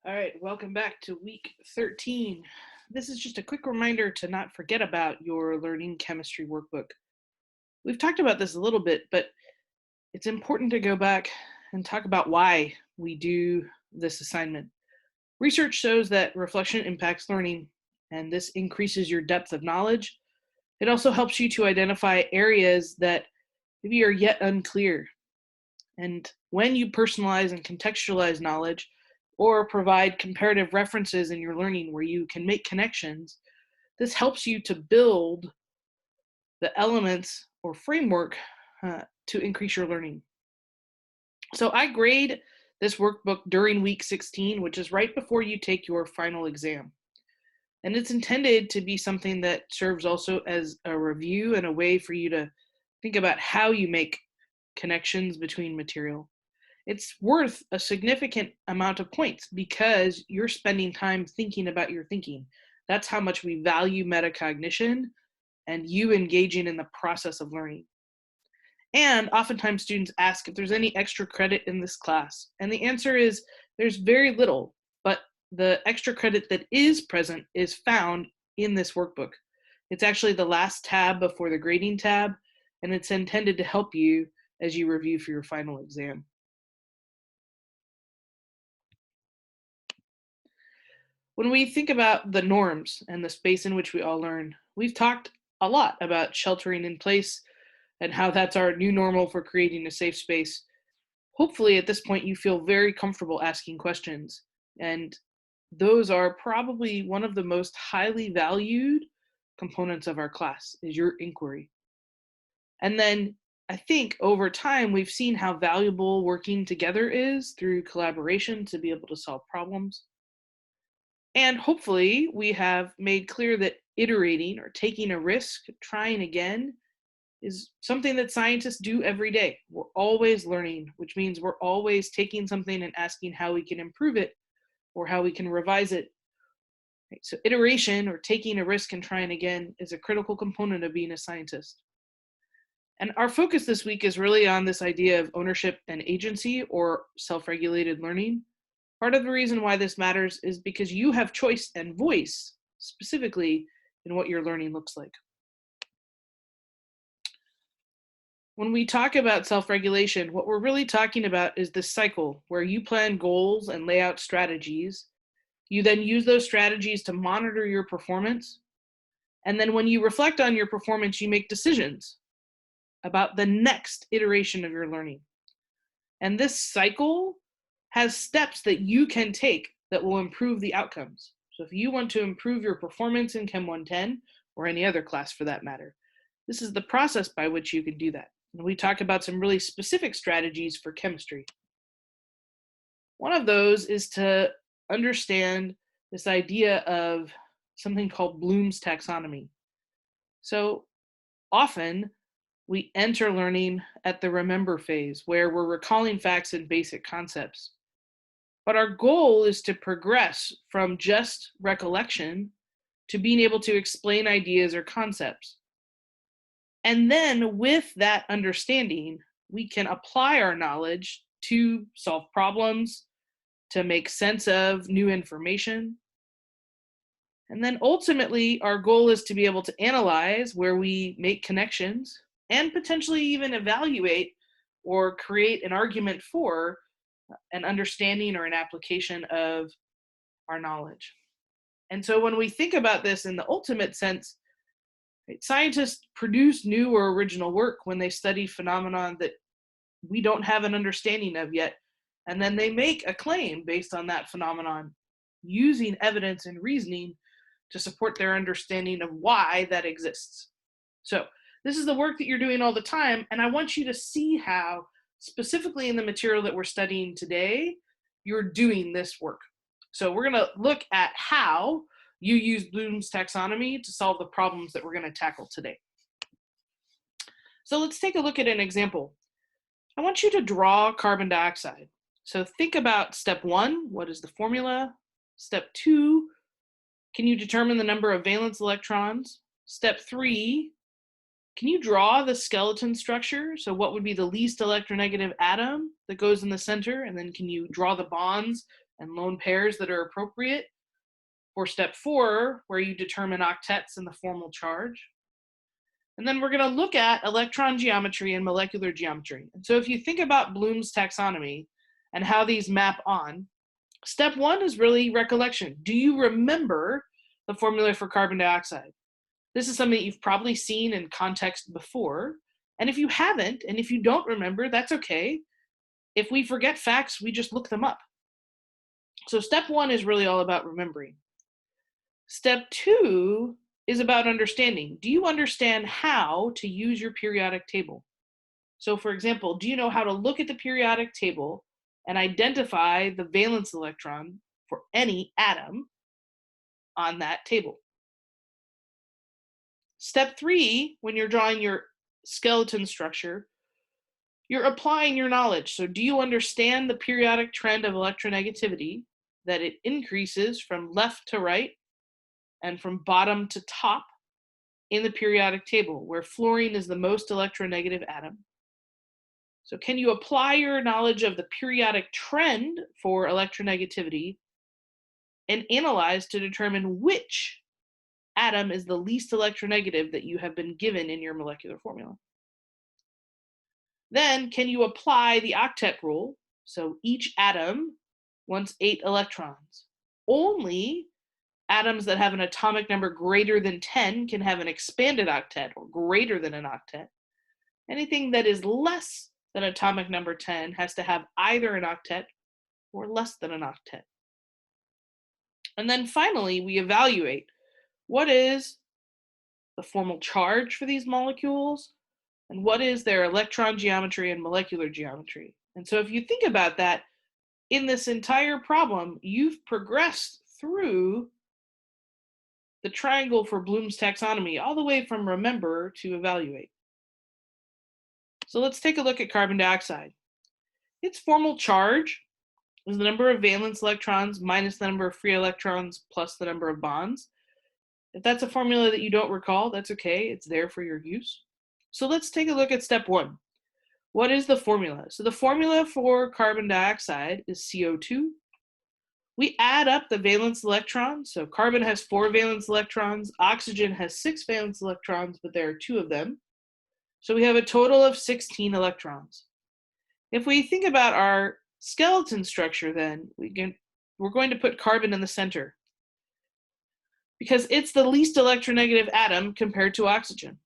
All right, welcome back to week 13. This is just a quick reminder to not forget about your learning chemistry workbook. We've talked about this a little bit, but it's important to go back and talk about why we do this assignment. Research shows that reflection impacts learning, and this increases your depth of knowledge. It also helps you to identify areas that maybe are yet unclear. And when you personalize and contextualize knowledge, or provide comparative references in your learning where you can make connections, this helps you to build the elements or framework to increase your learning. So I grade this workbook during week 16, which is right before you take your final exam. And it's intended to be something that serves also as a review and a way for you to think about how you make connections between material. It's worth a significant amount of points because you're spending time thinking about your thinking. That's how much we value metacognition and you engaging in the process of learning. And oftentimes students ask if there's any extra credit in this class. And the answer is there's very little, but the extra credit that is present is found in this workbook. It's actually the last tab before the grading tab, and it's intended to help you as you review for your final exam. When we think about the norms and the space in which we all learn, we've talked a lot about sheltering in place and how that's our new normal for creating a safe space. Hopefully at this point you feel very comfortable asking questions, and those are probably one of the most highly valued components of our class is your inquiry. And then I think over time we've seen how valuable working together is through collaboration to be able to solve problems. And hopefully we have made clear that iterating or taking a risk, trying again, is something that scientists do every day. We're always learning, which means we're always taking something and asking how we can improve it or how we can revise it. Right? So iteration or taking a risk and trying again is a critical component of being a scientist. And our focus this week is really on this idea of ownership and agency or self-regulated learning. Part of the reason why this matters is because you have choice and voice, specifically in what your learning looks like. When we talk about self-regulation, what we're really talking about is this cycle where you plan goals and lay out strategies. You then use those strategies to monitor your performance. And then when you reflect on your performance, you make decisions about the next iteration of your learning. And this cycle has steps that you can take that will improve the outcomes. So if you want to improve your performance in Chem 110, or any other class for that matter, this is the process by which you can do that. And we talk about some really specific strategies for chemistry. One of those is to understand this idea of something called Bloom's taxonomy. So often we enter learning at the remember phase where we're recalling facts and basic concepts. But our goal is to progress from just recollection to being able to explain ideas or concepts. And then with that understanding, we can apply our knowledge to solve problems, to make sense of new information. And then ultimately, our goal is to be able to analyze where we make connections and potentially even evaluate or create an argument for an understanding or an application of our knowledge. And so when we think about this in the ultimate sense, right, scientists produce new or original work when they study phenomena that we don't have an understanding of yet. And then they make a claim based on that phenomenon using evidence and reasoning to support their understanding of why that exists. So this is the work that you're doing all the time, and I want you to see how, specifically in the material that we're studying today, you're doing this work. So we're going to look at how you use Bloom's taxonomy to solve the problems that we're going to tackle today. So let's take a look at an example. I want you to draw carbon dioxide. So think about step 1, what is the formula? Step 2, can you determine the number of valence electrons? Step 3, Can you draw the skeleton structure? So what would be the least electronegative atom that goes in the center? And then can you draw the bonds and lone pairs that are appropriate for step 4, where you determine octets and the formal charge? And then we're going to look at electron geometry and molecular geometry. And so if you think about Bloom's taxonomy and how these map on, step 1 is really recollection. Do you remember the formula for carbon dioxide? This is something that you've probably seen in context before. And if you haven't, and if you don't remember, that's okay. If we forget facts, we just look them up. So step 1 is really all about remembering. Step 2 is about understanding. Do you understand how to use your periodic table? So for example, do you know how to look at the periodic table and identify the valence electron for any atom on that table? Step 3, when you're drawing your skeleton structure, you're applying your knowledge. So do you understand the periodic trend of electronegativity, that it increases from left to right and from bottom to top in the periodic table, where fluorine is the most electronegative atom? So can you apply your knowledge of the periodic trend for electronegativity and analyze to determine which atom is the least electronegative that you have been given in your molecular formula? Then can you apply the octet rule? So each atom wants 8 electrons. Only atoms that have an atomic number greater than 10 can have an expanded octet, or greater than an octet. Anything that is less than atomic number 10 has to have either an octet or less than an octet. And then finally, we evaluate what is the formal charge for these molecules and what is their electron geometry and molecular geometry. And so if you think about that, in this entire problem, you've progressed through the triangle for Bloom's taxonomy, all the way from remember to evaluate. So let's take a look at carbon dioxide. Its formal charge is the number of valence electrons minus the number of free electrons plus the number of bonds. If that's a formula that you don't recall, that's okay. It's there for your use. So let's take a look at step 1. What is the formula? So the formula for carbon dioxide is CO2. We add up the valence electrons. So carbon has 4 valence electrons, oxygen has 6 valence electrons, but there are 2 of them. So we have a total of 16 electrons. If we think about our skeleton structure, then we're going to put carbon in the center because it's the least electronegative atom compared to oxygen.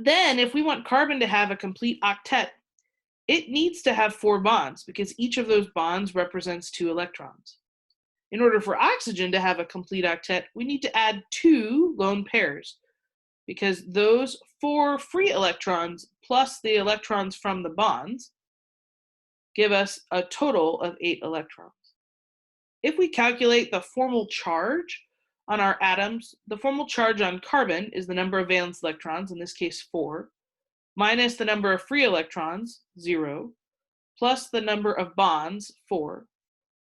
Then if we want carbon to have a complete octet, it needs to have 4 bonds because each of those bonds represents 2 electrons. In order for oxygen to have a complete octet, we need to add 2 lone pairs because those 4 free electrons plus the electrons from the bonds give us a total of 8 electrons. If we calculate the formal charge on our atoms, the formal charge on carbon is the number of valence electrons, in this case 4, minus the number of free electrons, 0, plus the number of bonds, 4.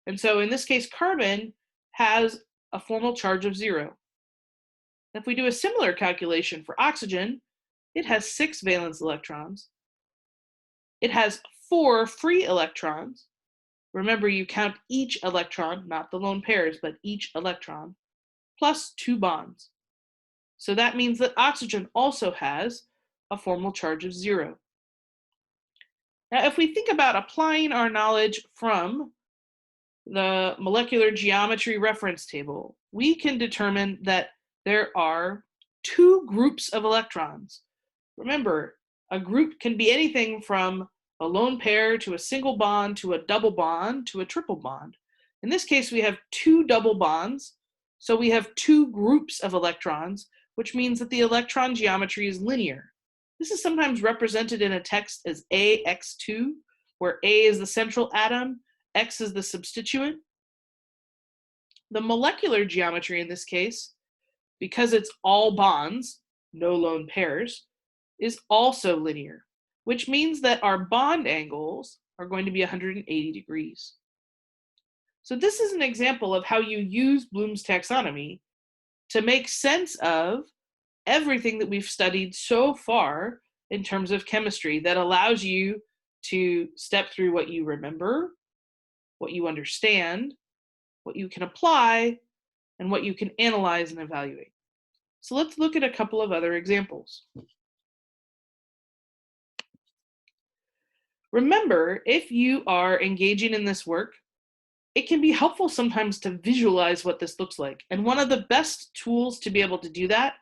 And so in this case, carbon has a formal charge of 0. If we do a similar calculation for oxygen, it has 6 valence electrons. It has 4 free electrons. Remember, you count each electron, not the lone pairs, but each electron, plus 2 bonds. So that means that oxygen also has a formal charge of 0. Now, if we think about applying our knowledge from the molecular geometry reference table, we can determine that there are 2 groups of electrons. Remember, a group can be anything from a lone pair to a single bond to a double bond to a triple bond. In this case, we have 2 double bonds, so we have 2 groups of electrons, which means that the electron geometry is linear. This is sometimes represented in a text as AX2, where A is the central atom, X is the substituent. The molecular geometry in this case, because it's all bonds, no lone pairs, is also linear, which means that our bond angles are going to be 180 degrees. So this is an example of how you use Bloom's taxonomy to make sense of everything that we've studied so far in terms of chemistry that allows you to step through what you remember, what you understand, what you can apply, and what you can analyze and evaluate. So let's look at a couple of other examples. Remember, if you are engaging in this work, it can be helpful sometimes to visualize what this looks like. And one of the best tools to be able to do that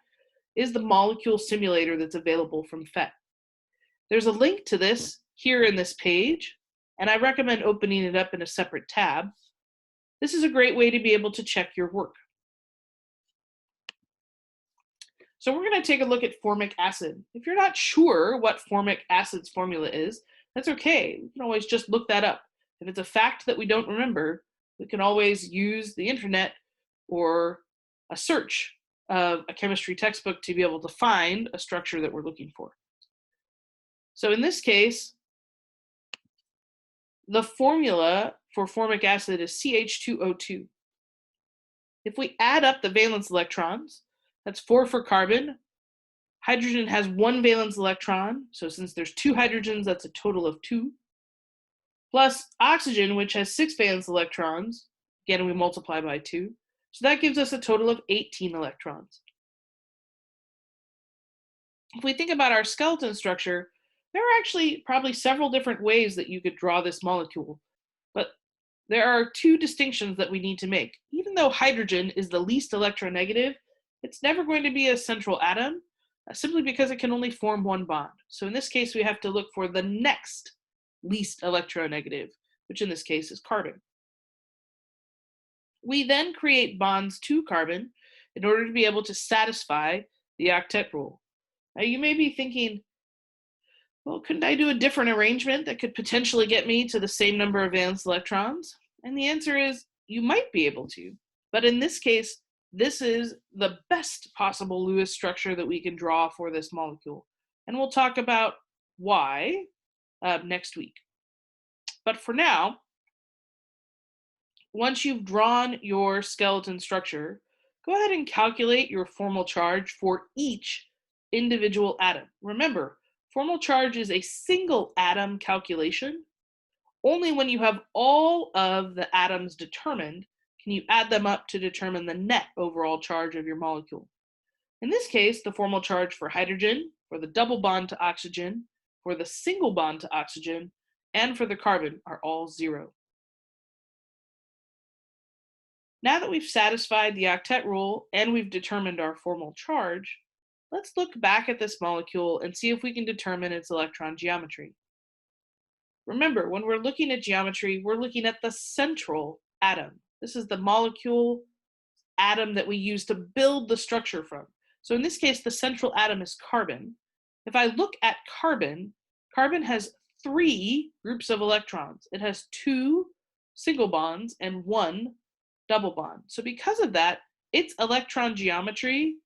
is the molecule simulator that's available from PhET. There's a link to this here in this page, and I recommend opening it up in a separate tab. This is a great way to be able to check your work. So we're going to take a look at formic acid. If you're not sure what formic acid's formula is, that's okay. We can always just look that up. If it's a fact that we don't remember, we can always use the internet or a search of a chemistry textbook to be able to find a structure that we're looking for. So in this case, the formula for formic acid is CH2O2. If we add up the valence electrons, that's 4 for carbon. Hydrogen has 1 valence electron, so since there's 2 hydrogens, that's a total of 2. Plus oxygen, which has 6 valence electrons. Again, we multiply by 2. So that gives us a total of 18 electrons. If we think about our skeleton structure, there are actually probably several different ways that you could draw this molecule. But there are 2 distinctions that we need to make. Even though hydrogen is the least electronegative, it's never going to be a central atom, simply because it can only form 1 bond. So in this case, we have to look for the next least electronegative, which in this case is carbon. We then create bonds to carbon in order to be able to satisfy the octet rule. Now you may be thinking, well, couldn't I do a different arrangement that could potentially get me to the same number of valence electrons? And the answer is, you might be able to. But in this case, this is the best possible Lewis structure that we can draw for this molecule. And we'll talk about why next week. But for now, once you've drawn your skeleton structure, go ahead and calculate your formal charge for each individual atom. Remember, formal charge is a single atom calculation. Only when you have all of the atoms determined can you add them up to determine the net overall charge of your molecule. In this case, the formal charge for hydrogen, for the double bond to oxygen, for the single bond to oxygen, and for the carbon are all 0. Now that we've satisfied the octet rule and we've determined our formal charge, let's look back at this molecule and see if we can determine its electron geometry. Remember, when we're looking at geometry, we're looking at the central atom. This is the molecule atom that we use to build the structure from. So in this case, the central atom is carbon. If I look at carbon, carbon has 3 groups of electrons. It has 2 single bonds and 1 double bond. So because of that, its electron geometry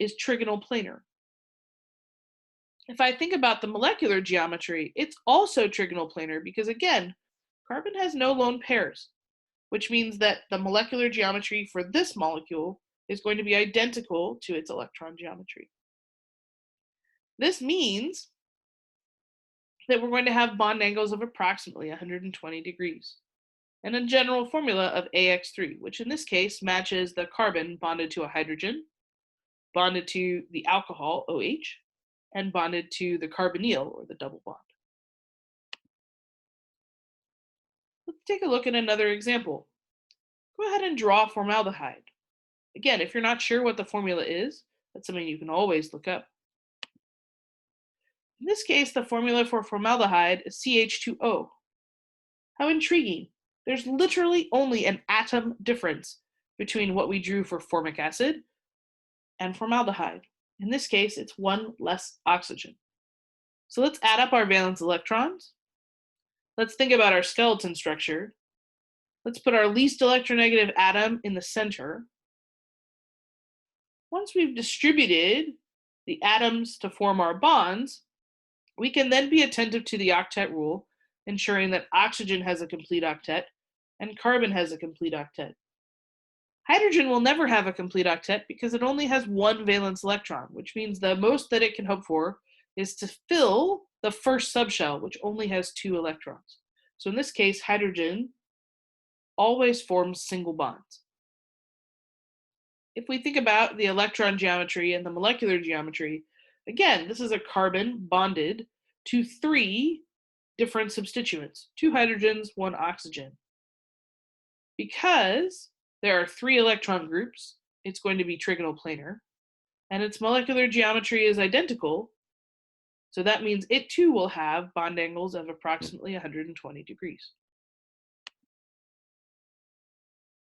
is trigonal planar. If I think about the molecular geometry, it's also trigonal planar because, again, carbon has no lone pairs, which means that the molecular geometry for this molecule is going to be identical to its electron geometry. This means that we're going to have bond angles of approximately 120 degrees, and a general formula of AX3, which in this case matches the carbon bonded to a hydrogen, bonded to the alcohol, OH, and bonded to the carbonyl, or the double bond. Let's take a look at another example. Go ahead and draw formaldehyde. Again, if you're not sure what the formula is, that's something you can always look up. In this case, the formula for formaldehyde is CH2O. How intriguing. There's literally only an atom difference between what we drew for formic acid and formaldehyde. In this case, it's 1 less oxygen. So let's add up our valence electrons. Let's think about our skeleton structure. Let's put our least electronegative atom in the center. Once we've distributed the atoms to form our bonds, we can then be attentive to the octet rule, ensuring that oxygen has a complete octet and carbon has a complete octet. Hydrogen will never have a complete octet because it only has one valence electron, which means the most that it can hope for is to fill the first subshell, which only has 2 electrons. So in this case, hydrogen always forms single bonds. If we think about the electron geometry and the molecular geometry, again, this is a carbon bonded to 3 different substituents, 2 hydrogens, 1 oxygen. Because there are 3 electron groups, it's going to be trigonal planar, and its molecular geometry is identical, so that means it too will have bond angles of approximately 120 degrees.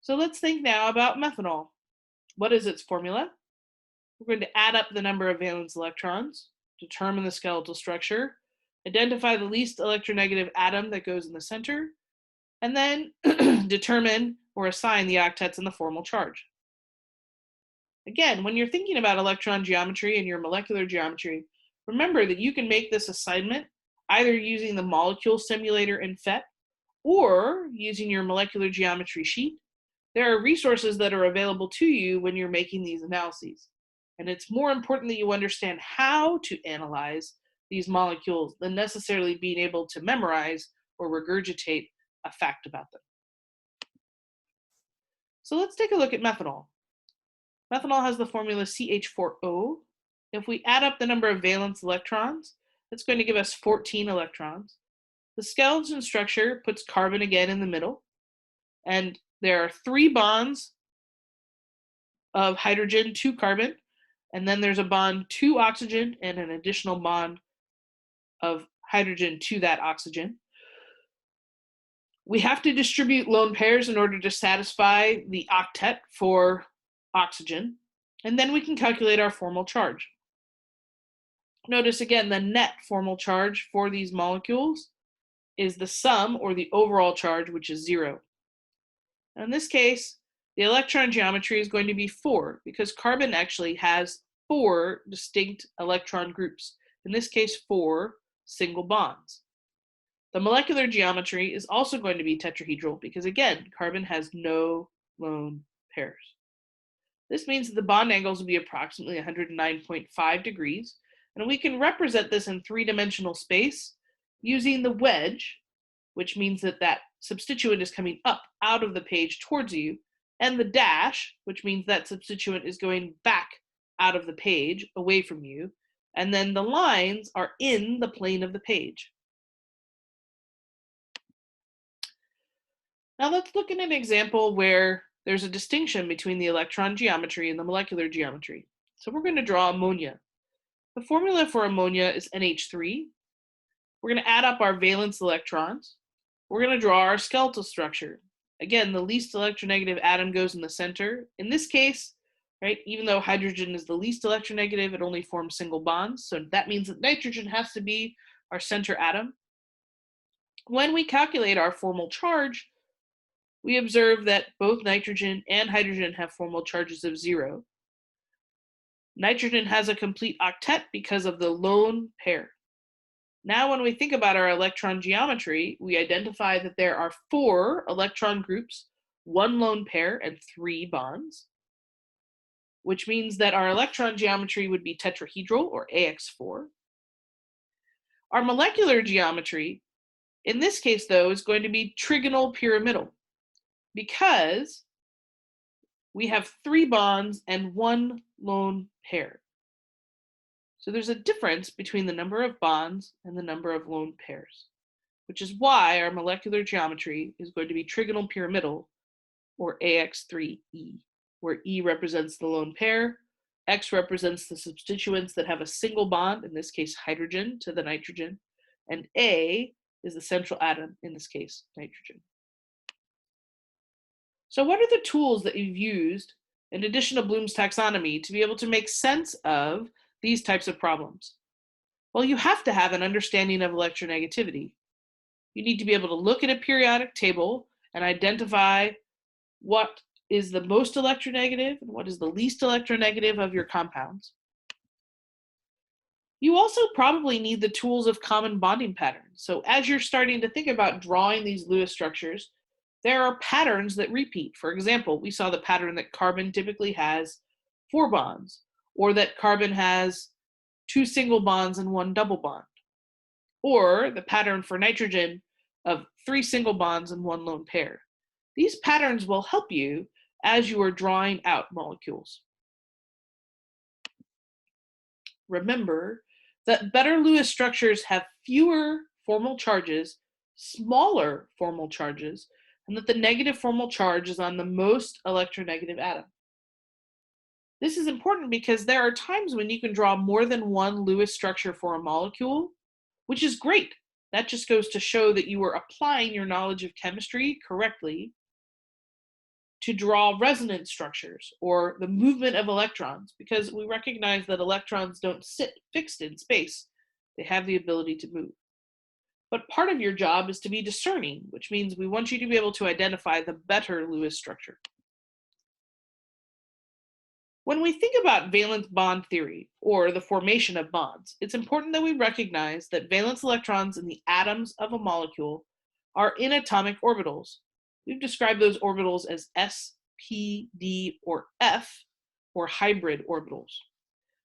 So let's think now about methanol. What is its formula? We're going to add up the number of valence electrons, determine the skeletal structure, identify the least electronegative atom that goes in the center, and then determine or assign the octets and the formal charge. Again, when you're thinking about electron geometry and your molecular geometry, remember that you can make this assignment either using the molecule simulator in PhET or using your molecular geometry sheet. There are resources that are available to you when you're making these analyses. And it's more important that you understand how to analyze these molecules than necessarily being able to memorize or regurgitate a fact about them. So let's take a look at methanol. Methanol has the formula CH4O. If we add up the number of valence electrons, it's going to give us 14 electrons. The skeleton structure puts carbon again in the middle, and there are 3 bonds of hydrogen to carbon, and then there's a bond to oxygen and an additional bond of hydrogen to that oxygen. We have to distribute lone pairs in order to satisfy the octet for oxygen, and then we can calculate our formal charge. Notice again, the net formal charge for these molecules is the sum or the overall charge, which is 0. In this case, the electron geometry is going to be 4 because carbon actually has 4 distinct electron groups. In this case, 4 single bonds. The molecular geometry is also going to be tetrahedral because, again, carbon has no lone pairs. This means that the bond angles will be approximately 109.5 degrees, and we can represent this in 3-dimensional space using the wedge, which means that that substituent is coming up out of the page towards you, and the dash, which means that substituent is going back out of the page away from you, and then the lines are in the plane of the page. Now let's look at an example where there's a distinction between the electron geometry and the molecular geometry. So we're going to draw ammonia. The formula for ammonia is NH3. We're going to add up our valence electrons. We're going to draw our skeletal structure. Again, the least electronegative atom goes in the center. In this case, right, even though hydrogen is the least electronegative, it only forms single bonds. So that means that nitrogen has to be our center atom. When we calculate our formal charge, we observe that both nitrogen and hydrogen have formal charges of 0. Nitrogen has a complete octet because of the lone pair. Now, when we think about our electron geometry, we identify that there are 4 electron groups, 1 lone pair, and 3 bonds, which means that our electron geometry would be tetrahedral, or AX4. Our molecular geometry, in this case, though, is going to be trigonal pyramidal, because we have 3 bonds and 1 lone pair. So there's a difference between the number of bonds and the number of lone pairs, which is why our molecular geometry is going to be trigonal pyramidal, or AX3E, where E represents the lone pair, X represents the substituents that have a single bond, in this case hydrogen to the nitrogen, and A is the central atom, in this case nitrogen. So what are the tools that you've used, in addition to Bloom's taxonomy, to be able to make sense of these types of problems? Well, you have to have an understanding of electronegativity. You need to be able to look at a periodic table and identify what is the most electronegative and what is the least electronegative of your compounds. You also probably need the tools of common bonding patterns. So as you're starting to think about drawing these Lewis structures, There are patterns that repeat. For example, we saw the pattern that carbon typically has 4 bonds, or that carbon has 2 single bonds and 1 double bond, or the pattern for nitrogen of 3 single bonds and 1 lone pair. These patterns will help you as you are drawing out molecules. Remember that better Lewis structures have fewer formal charges, smaller formal charges, and that the negative formal charge is on the most electronegative atom. This is important because there are times when you can draw more than one Lewis structure for a molecule, which is great. That just goes to show that you are applying your knowledge of chemistry correctly to draw resonance structures or the movement of electrons, because we recognize that electrons don't sit fixed in space. They have the ability to move. But part of your job is to be discerning, which means we want you to be able to identify the better Lewis structure. When we think about valence bond theory, or the formation of bonds, it's important that we recognize that valence electrons in the atoms of a molecule are in atomic orbitals. We've described those orbitals as S, P, D, or F, or hybrid orbitals.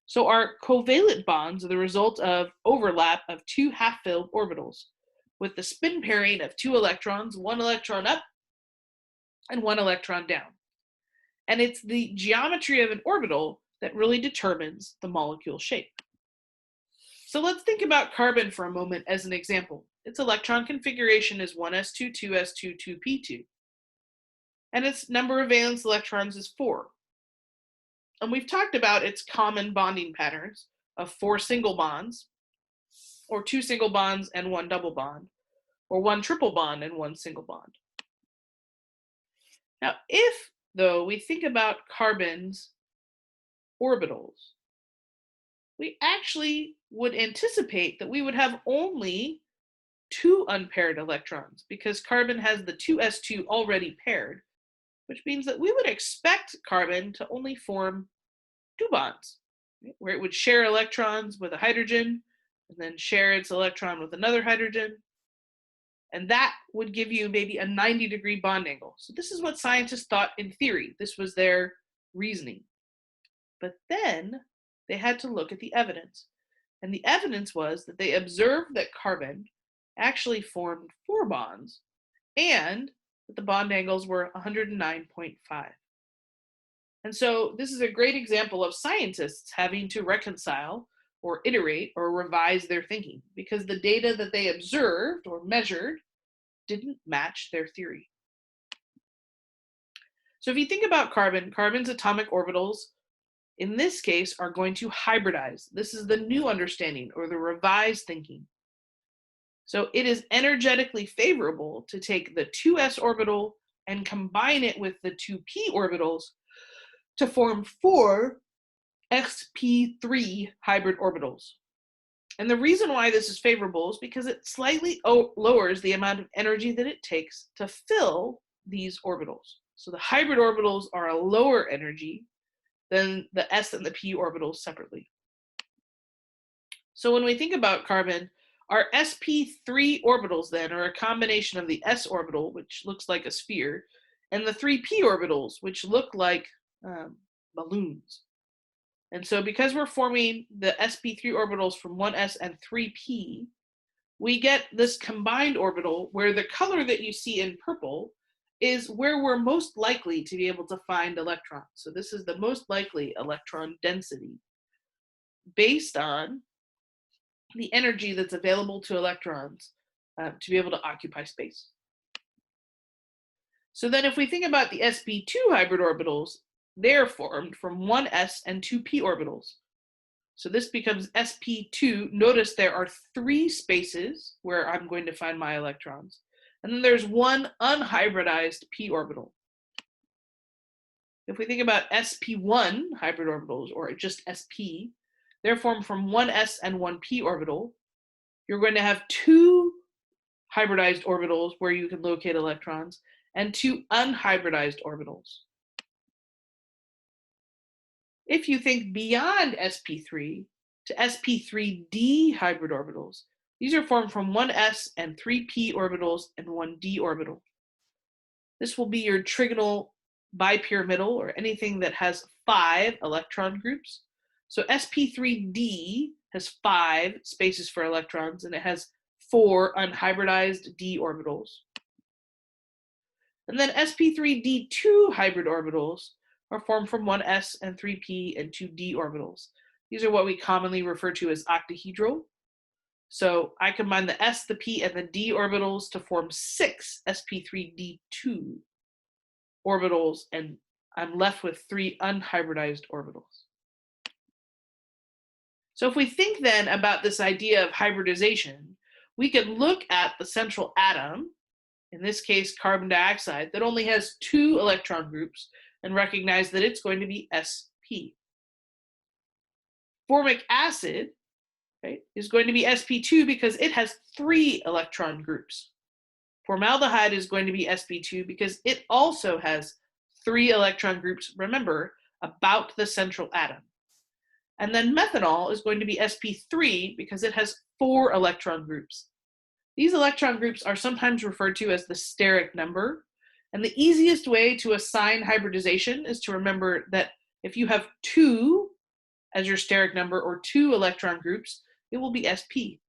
So our covalent bonds are the result of overlap of 2 half-filled orbitals, with the spin pairing of 2 electrons, 1 electron up and 1 electron down. And it's the geometry of an orbital that really determines the molecule shape. So let's think about carbon for a moment as an example. Its electron configuration is 1s2, 2s2, 2p2. And its number of valence electrons is 4. And we've talked about its common bonding patterns of 4 single bonds, or 2 single bonds and 1 double bond, or 1 triple bond and 1 single bond. Now, if, though, we think about carbon's orbitals, we actually would anticipate that we would have only 2 unpaired electrons, because carbon has the 2s2 already paired, which means that we would expect carbon to only form 2 bonds, where it would share electrons with a hydrogen and then share its electron with another hydrogen. And that would give you maybe a 90-degree bond angle. So this is what scientists thought in theory. This was their reasoning. But then they had to look at the evidence. And the evidence was that they observed that carbon actually formed 4 bonds and that the bond angles were 109.5. And so this is a great example of scientists having to reconcile or iterate or revise their thinking, because the data that they observed or measured didn't match their theory. So if you think about carbon, carbon's atomic orbitals in this case are going to hybridize. This is the new understanding or the revised thinking. So it is energetically favorable to take the 2s orbital and combine it with the 2p orbitals to form 4 sp3 hybrid orbitals. And the reason why this is favorable is because it slightly lowers the amount of energy that it takes to fill these orbitals. So the hybrid orbitals are a lower energy than the s and the p orbitals separately. So when we think about carbon, our sp3 orbitals then are a combination of the s orbital, which looks like a sphere, and the 3p orbitals, which look like balloons. And so because we're forming the sp3 orbitals from 1s and 3p, we get this combined orbital where the color that you see in purple is where we're most likely to be able to find electrons. So this is the most likely electron density based on the energy that's available to electrons to be able to occupy space. So then if we think about the sp2 hybrid orbitals, they're formed from 1s and 2p orbitals. So this becomes sp2. Notice there are 3 spaces where I'm going to find my electrons. And then there's 1 unhybridized p orbital. If we think about sp1 hybrid orbitals, or just sp, they're formed from 1s and 1p orbital. You're going to have 2 hybridized orbitals where you can locate electrons, and 2 unhybridized orbitals. If you think beyond sp3 to sp3d hybrid orbitals, these are formed from 1s and 3p orbitals and 1d orbital. This will be your trigonal bipyramidal, or anything that has 5 electron groups. So sp3d has 5 spaces for electrons, and it has 4 unhybridized d orbitals. And then sp3d2 hybrid orbitals are formed from 1s and 3p and 2d orbitals. These are what we commonly refer to as octahedral. So I combine the s, the p, and the d orbitals to form 6 sp3d2 orbitals, and I'm left with 3 unhybridized orbitals. So if we think then about this idea of hybridization, we can look at the central atom, in this case carbon dioxide, that only has 2 electron groups, and recognize that it's going to be sp. Formic acid, right, is going to be sp2 because it has 3 electron groups. Formaldehyde is going to be sp2 because it also has 3 electron groups, remember, about the central atom. And then methanol is going to be sp3 because it has 4 electron groups. These electron groups are sometimes referred to as the steric number. And the easiest way to assign hybridization is to remember that if you have 2 as your steric number, or 2 electron groups, it will be sp.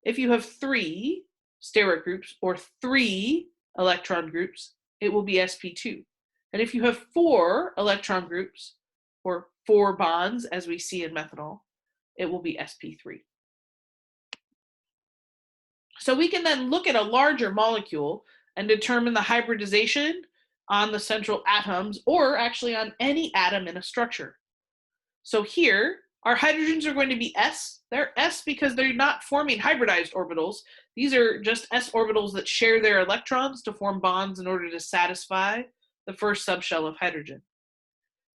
If you have 3 steric groups or 3 electron groups, it will be sp2. And if you have 4 electron groups or 4 bonds, as we see in methanol, it will be sp3. So we can then look at a larger molecule and determine the hybridization on the central atoms, or actually on any atom in a structure. So here, our hydrogens are going to be s. They're s because they're not forming hybridized orbitals. These are just s orbitals that share their electrons to form bonds in order to satisfy the first subshell of hydrogen.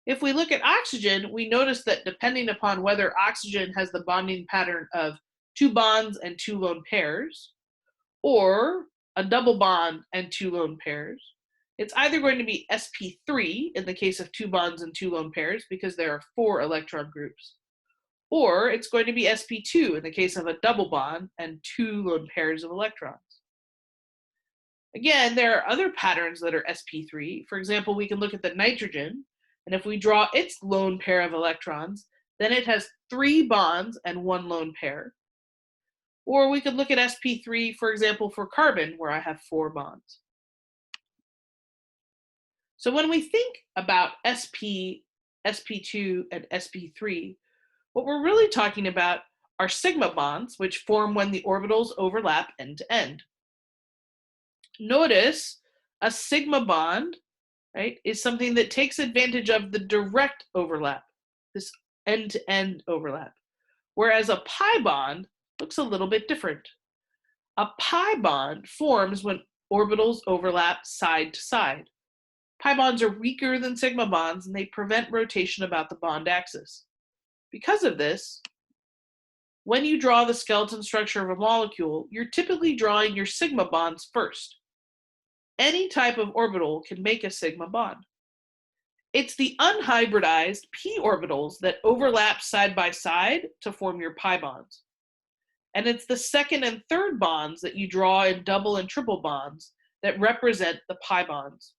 If we look at oxygen, we notice that depending upon whether oxygen has the bonding pattern of 2 bonds and 2 lone pairs, or a double bond and 2 lone pairs, it's either going to be sp3 in the case of 2 bonds and 2 lone pairs because there are 4 electron groups, or it's going to be sp2 in the case of a double bond and 2 lone pairs of electrons. Again, there are other patterns that are sp3. For example, we can look at the nitrogen, and if we draw its lone pair of electrons, then it has 3 bonds and 1 lone pair. Or we could look at sp3, for example, for carbon, where I have 4 bonds. So when we think about sp, sp2, and sp3, what we're really talking about are sigma bonds, which form when the orbitals overlap end to end. Notice a sigma bond, right, is something that takes advantage of the direct overlap, this end-to-end overlap, whereas a pi bond looks a little bit different. A pi bond forms when orbitals overlap side to side. Pi bonds are weaker than sigma bonds, and they prevent rotation about the bond axis. Because of this, when you draw the skeleton structure of a molecule, you're typically drawing your sigma bonds first. Any type of orbital can make a sigma bond. It's the unhybridized p orbitals that overlap side by side to form your pi bonds. And it's the second and third bonds that you draw in double and triple bonds that represent the pi bonds.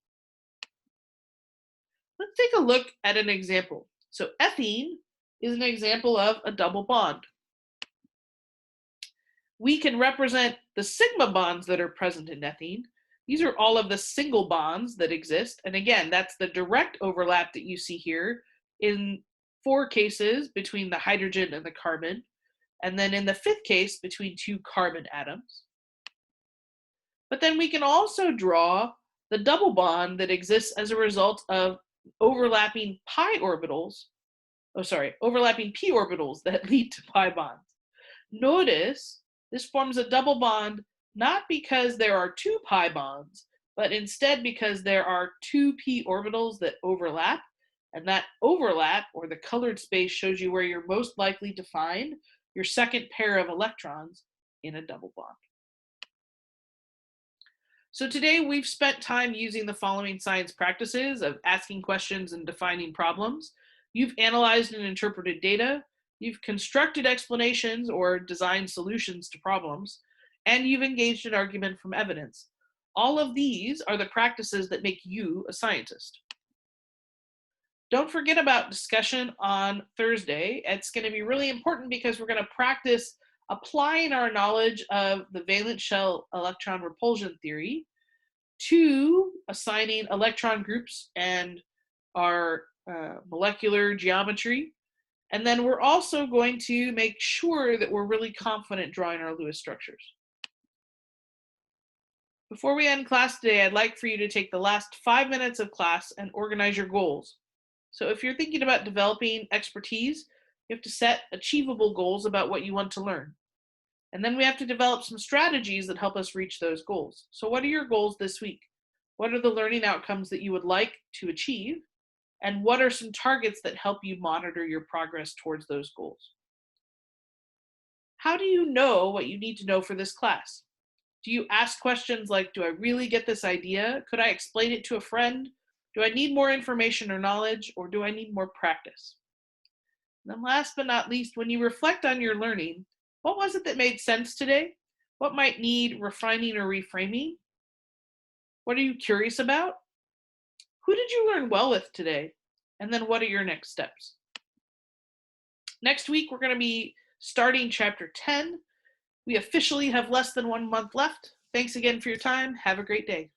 Let's take a look at an example. So ethene is an example of a double bond. We can represent the sigma bonds that are present in ethene. These are all of the single bonds that exist. And again, that's the direct overlap that you see here in 4 cases between the hydrogen and the carbon. And then in the 5th case, between 2 carbon atoms. But then we can also draw the double bond that exists as a result of overlapping overlapping p orbitals that lead to pi bonds. Notice this forms a double bond not because there are 2 pi bonds, but instead because there are 2 p orbitals that overlap, and that overlap, or the colored space, shows you where you're most likely to find your second pair of electrons in a double bond. So today we've spent time using the following science practices of asking questions and defining problems. You've analyzed and interpreted data, you've constructed explanations or designed solutions to problems, and you've engaged in argument from evidence. All of these are the practices that make you a scientist. Don't forget about discussion on Thursday. It's going to be really important because we're going to practice applying our knowledge of the valence shell electron repulsion theory to assigning electron groups and our molecular geometry. And then we're also going to make sure that we're really confident drawing our Lewis structures. Before we end class today, I'd like for you to take the last 5 minutes of class and organize your goals. So if you're thinking about developing expertise, you have to set achievable goals about what you want to learn. And then we have to develop some strategies that help us reach those goals. So what are your goals this week? What are the learning outcomes that you would like to achieve? And what are some targets that help you monitor your progress towards those goals? How do you know what you need to know for this class? Do you ask questions like, do I really get this idea? Could I explain it to a friend? Do I need more information or knowledge, or do I need more practice? And then last but not least, when you reflect on your learning, what was it that made sense today? What might need refining or reframing? What are you curious about? Who did you learn well with today? And then what are your next steps? Next week, we're going to be starting chapter 10. We officially have less than 1 month left. Thanks again for your time. Have a great day.